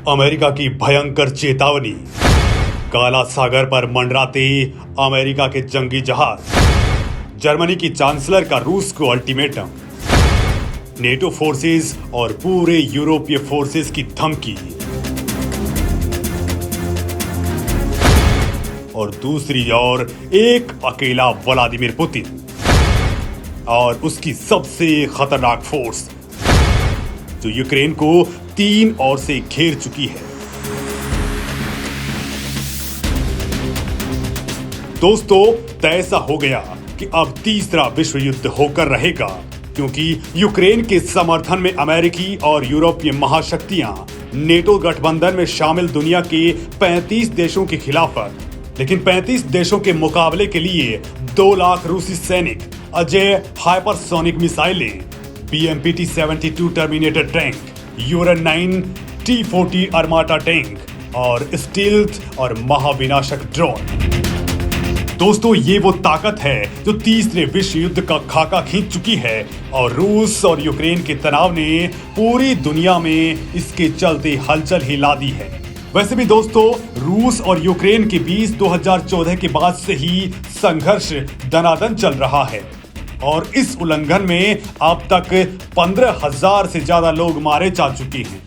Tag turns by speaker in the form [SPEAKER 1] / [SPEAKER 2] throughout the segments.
[SPEAKER 1] America की भयंकर चेतावनी। काला सागर पर मंडराते अमेरिका के जंगी जहाज। जर्मनी की चांसलर का रूस को अल्टीमेटम। नेटो फोर्सेस और पूरे यूरोपीय फोर्सेस की धमकी। और दूसरी ओर एक अकेला व्लादिमीर पुतिन और उसकी सबसे खतरनाक फोर्स जो यूक्रेन को 3 ओर से घेर चुकी है। दोस्तों, तय ऐसा हो गया कि अब तीसरा विश्व युद्ध होकर रहेगा, क्योंकि यूक्रेन के समर्थन में अमेरिकी और यूरोपीय महाशक्तियां नेटो गठबंधन में शामिल दुनिया के 35 देशों के खिलाफ, लेकिन 35 देशों के मुकाबले के लिए 2 लाख रूसी सैनिक, अजय हाइपरसोनिक मिसाइलें, BMPT-72 terminator tank, यूरन 9 T-40 आर्माटा tank और स्टील्थ और महाविनाशक ड्रोन। दोस्तों, ये वो ताकत है जो तीसरे विश्व युद्ध का खाका खींच चुकी है और रूस और यूक्रेन के तनाव ने पूरी दुनिया में इसके चलते हलचल हिला दी है। वैसे भी दोस्तों, रूस और यूक्रेन के बीच 2014 के बाद से ही संघर्ष दनादन चल रहा है और इस उल्लंघन में अब तक 15,000 से ज्यादा लोग मारे जा चुके हैं।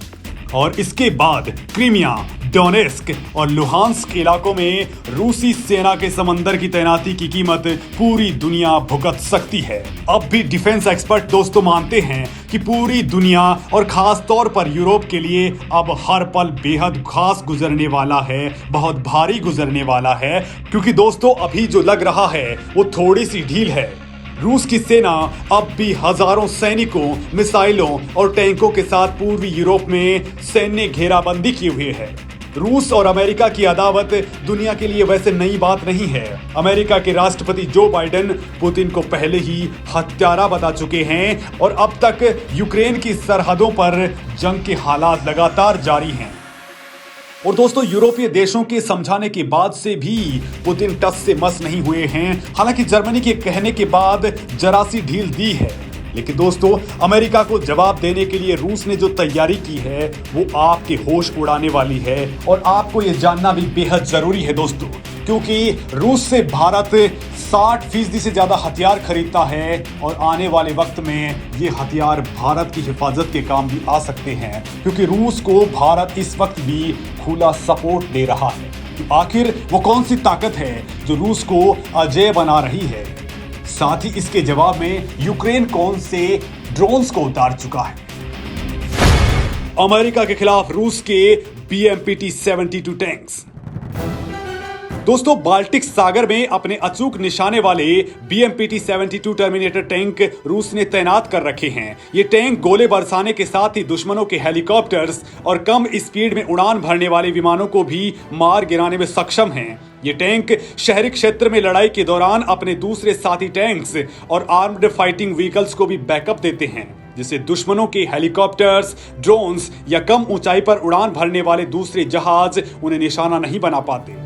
[SPEAKER 1] और इसके बाद क्रीमिया, डोनेस्क और लुहांस्क इलाकों में रूसी सेना के समंदर की तैनाती की कीमत पूरी दुनिया भुगत सकती है। अब भी डिफेंस एक्सपर्ट दोस्तों मानते हैं कि पूरी दुनिया और खास तौर पर यूरोप के लिए अब हर पल बेहद खास गुजरने वाला है, बहुत भारी गुजरने वाला है, क्योंकि दोस्तों अभी जो लग रहा है वो थोड़ी सी ढील है। रूस की सेना अब भी हजारों सैनिकों, मिसाइलों और टैंकों के साथ पूर्वी यूरोप में सैन्य घेराबंदी किए हुए है। रूस और अमेरिका की अदावत दुनिया के लिए वैसे नई बात नहीं है। अमेरिका के राष्ट्रपति जो बाइडेन पुतिन को पहले ही हत्यारा बता चुके हैं और अब तक यूक्रेन की सरहदों पर जंग के हालात लगातार जारी हैं। और दोस्तों, यूरोपीय देशों के समझाने के बाद से भी पुतिन टस से मस नहीं हुए हैं। हालांकि जर्मनी के कहने के बाद जरा सी ढील दी है, लेकिन दोस्तों अमेरिका को जवाब देने के लिए रूस ने जो तैयारी की है वो आपके होश उड़ाने वाली है। और आपको ये जानना भी बेहद जरूरी है दोस्तों, क्योंकि रूस से भारत 60% से ज्यादा हथियार खरीदता है और आने वाले वक्त में ये हथियार भारत की हिफाजत के काम भी आ सकते हैं, क्योंकि रूस को भारत इस वक्त भी खुला सपोर्ट दे रहा है। तो आखिर वो कौन सी ताकत है जो रूस को अजेय बना रही है? साथ ही इसके जवाब में यूक्रेन कौन से ड्रोन्स को उतार चुका है? अमेरिका के खिलाफ रूस के BMPT-72 टैंक्स। दोस्तों, बाल्टिक सागर में अपने अचूक निशाने वाले BMPT-72 टर्मिनेटर टैंक रूस ने तैनात कर रखे हैं। ये टैंक गोले बरसाने के साथ ही दुश्मनों के हेलीकॉप्टर्स और कम स्पीड में उड़ान भरने वाले विमानों को भी मार गिराने में सक्षम हैं। ये टैंक शहरी क्षेत्र में लड़ाई के दौरान अपने दूसरे साथी टैंक्स और आर्म्ड फाइटिंग व्हीकल्स को भी बैकअप देते हैं, जिससे दुश्मनों के हेलीकॉप्टर्स, ड्रोन्स या कम ऊंचाई पर उड़ान भरने वाले दूसरे जहाज उन्हें निशाना नहीं बना पाते।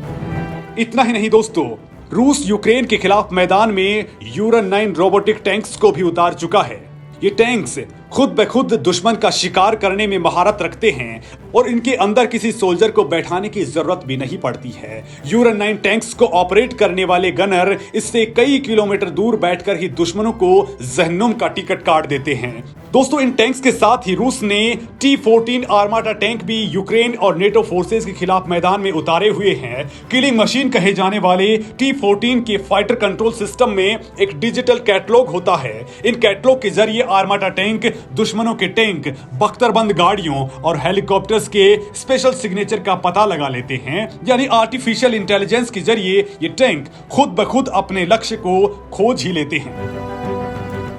[SPEAKER 1] इतना ही नहीं दोस्तों, रूस यूक्रेन के खिलाफ मैदान में यूरन 9 रोबोटिक टैंक्स को भी उतार चुका है। ये टैंक्स खुद ब खुद दुश्मन का शिकार करने में महारत रखते हैं और इनके अंदर किसी सोल्जर को बैठाने की जरूरत भी नहीं पड़ती है। यूरन 9 टैंक्स को ऑपरेट करने वाले गनर इससे कई किलोमीटर दूर बैठकर ही दुश्मनों को जहन्नुम का टिकट काट देते हैं। दोस्तों, इन टैंक्स के साथ ही रूस ने T-14 आर्माटा टैंक भी यूक्रेन और नेटो फोर्सेस के खिलाफ मैदान में उतारे हुए हैं। किलिंग मशीन कहे जाने वाले T-14 के फाइटर कंट्रोल सिस्टम में एक डिजिटल कैटलॉग होता है। इन कैटलॉग के जरिए आर्माटा टैंक दुश्मनों के टैंक, बख्तरबंद गाड़ियों और हेलीकॉप्टर्स के स्पेशल सिग्नेचर का पता लगा लेते हैं। यानी आर्टिफिशियल इंटेलिजेंस के जरिए ये टैंक खुद ब खुद अपने लक्ष्य को खोज ही लेते हैं।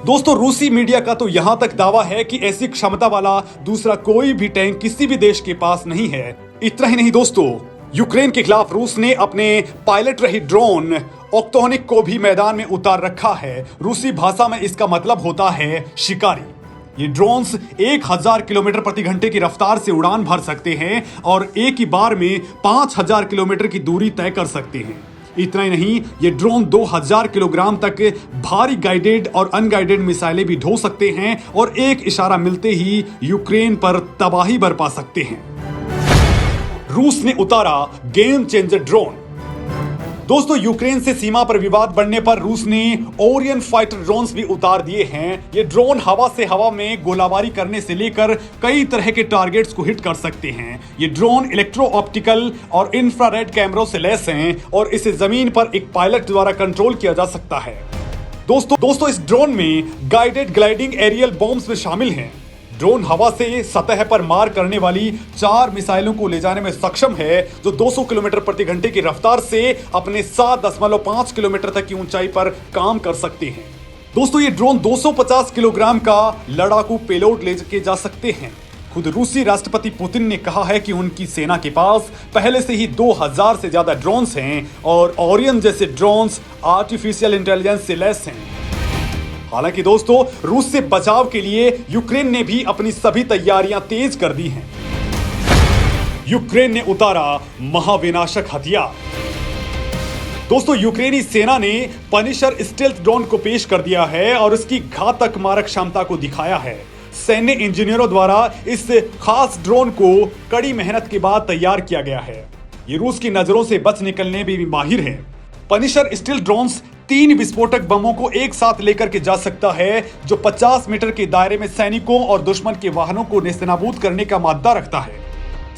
[SPEAKER 1] दोस्तों, रूसी मीडिया का तो यहां तक दावा है कि ऐसी क्षमता वाला दूसरा कोई भी टैंक किसी भी देश के पास नहीं है। इतना ही नहीं दोस्तों, यूक्रेन के खिलाफ रूस ने अपने पायलट रहित ड्रोन ऑक्टोनिक को भी मैदान में उतार रखा है। रूसी भाषा में इसका मतलब होता है शिकारी। ये ड्रोन्स 1000 किलोमीटर प्रति घंटे की रफ्तार से उड़ान भर सकते हैं और एक ही बार में 5000 किलोमीटर की दूरी तय कर सकते हैं। इतना ही नहीं, ये ड्रोन 2000 किलोग्राम तक भारी गाइडेड और अनगाइडेड मिसाइलें भी ढो सकते हैं और एक इशारा मिलते ही यूक्रेन पर तबाही बरपा सकते हैं। रूस ने उतारा गेम चेंजर ड्रोन। दोस्तों, यूक्रेन से सीमा पर विवाद बढ़ने पर रूस ने ओरियन फाइटर ड्रोन्स भी उतार दिए हैं। ये ड्रोन हवा से हवा में गोलाबारी करने से लेकर कई तरह के टारगेट्स को हिट कर सकते हैं। ये ड्रोन इलेक्ट्रो ऑप्टिकल और इंफ्रारेड कैमरों से लैस हैं और इसे जमीन पर एक पायलट द्वारा कंट्रोल किया जा सकता है। दोस्तों इस ड्रोन में गाइडेड ग्लाइडिंग एरियल बॉम्ब्स में शामिल हैं। ड्रोन हवा से सतह पर मार करने वाली 4 मिसाइलों को ले जाने में सक्षम है, जो 200 किलोमीटर प्रति घंटे की रफ्तार से अपने 7.5 किलोमीटर तक की ऊंचाई पर काम कर सकते हैं। दोस्तों, ये ड्रोन 250 किलोग्राम का लड़ाकू पेलोड ले जा सकते हैं। खुद रूसी राष्ट्रपति पुतिन ने कहा है कि उनकी सेना के पास पहले से ही 2000 से ज्यादा ड्रोन्स हैं और ओरियन जैसे ड्रोन्स आर्टिफिशियल इंटेलिजेंस से लैस हैं। हालांकि दोस्तों, रूस से बचाव के लिए यूक्रेन ने भी अपनी सभी तैयारियां तेज कर दी हैं। यूक्रेन ने उतारा महाविनाशक हथियार। दोस्तों, यूक्रेनी सेना ने पनिशर स्टेल्थ ड्रोन को पेश कर दिया है और इसकी घातक मारक क्षमता को दिखाया है। सैन्य इंजीनियरों द्वारा इस खास ड्रोन को कड़ी मेहनत के बाद तैयार किया गया है। ये रूस की नजरों से बच निकलने में भी माहिर है। पनिशर स्टील्थ ड्रोन्स 3 विस्फोटक बमों को एक साथ लेकर के जा सकता है, जो 50 मीटर के दायरे में सैनिकों और दुश्मन के वाहनों को नेस्तनाबूद करने का मादा रखता है।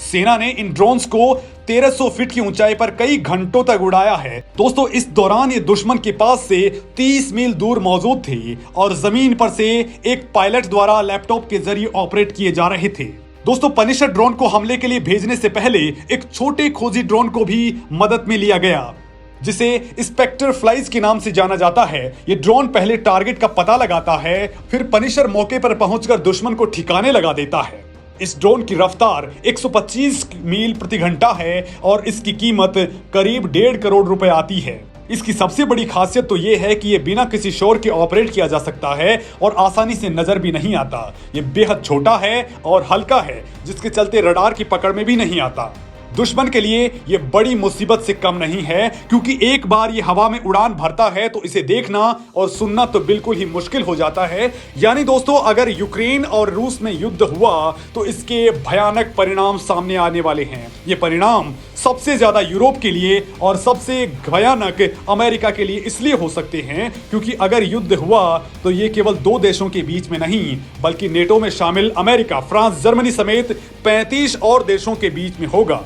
[SPEAKER 1] सेना ने इन ड्रोन्स को 1300 फीट की ऊंचाई पर कई घंटों तक उड़ाया है। दोस्तों, इस दौरान ये दुश्मन के पास से 30 मील दूर मौजूद थे और जमीन पर से एक पायलट द्वारा लैपटॉप के जरिए ऑपरेट किए जा रहे थे। दोस्तों, पनिशर ड्रोन को हमले के लिए भेजने से पहले एक छोटे खोजी ड्रोन को भी मदद में लिया गया, जिसे स्पेक्टर फ्लाइज के नाम से जाना जाता है। ये ड्रोन पहले टारगेट का पता लगाता है, फिर पनिशर मौके पर पहुंचकर दुश्मन को ठिकाने लगा देता है। इस ड्रोन की रफ्तार 125 मील प्रति घंटा है और इसकी कीमत करीब 1.5 करोड़ रुपए आती है। इसकी सबसे बड़ी खासियत तो ये है कि ये बिना किसी शोर के ऑपरेट किया जा सकता है और आसानी से नजर भी नहीं आता। ये बेहद छोटा है और हल्का है, जिसके चलते रडार की पकड़ में भी नहीं आता। दुश्मन के लिए ये बड़ी मुसीबत से कम नहीं है, क्योंकि एक बार ये हवा में उड़ान भरता है तो इसे देखना और सुनना तो बिल्कुल ही मुश्किल हो जाता है। यानी दोस्तों, अगर यूक्रेन और रूस में युद्ध हुआ तो इसके भयानक परिणाम सामने आने वाले हैं। ये परिणाम सबसे ज्यादा यूरोप के लिए और सबसे भयानक अमेरिका के लिए इसलिए हो सकते हैं क्योंकि अगर युद्ध हुआ तो ये केवल 2 देशों के बीच में नहीं, बल्कि नेटो में शामिल अमेरिका, फ्रांस, जर्मनी समेत 35 और देशों के बीच में होगा।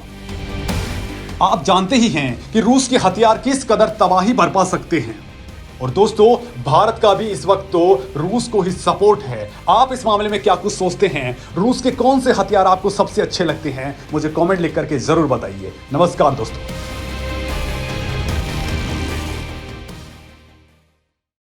[SPEAKER 1] आप जानते ही हैं कि रूस के हथियार किस कदर तबाही बरपा सकते हैं और दोस्तों, भारत का भी इस वक्त तो रूस को ही सपोर्ट है। आप इस मामले में क्या कुछ सोचते हैं? रूस के कौन से हथियार आपको सबसे अच्छे लगते हैं? मुझे कमेंट लिख करके जरूर बताइए। नमस्कार दोस्तों।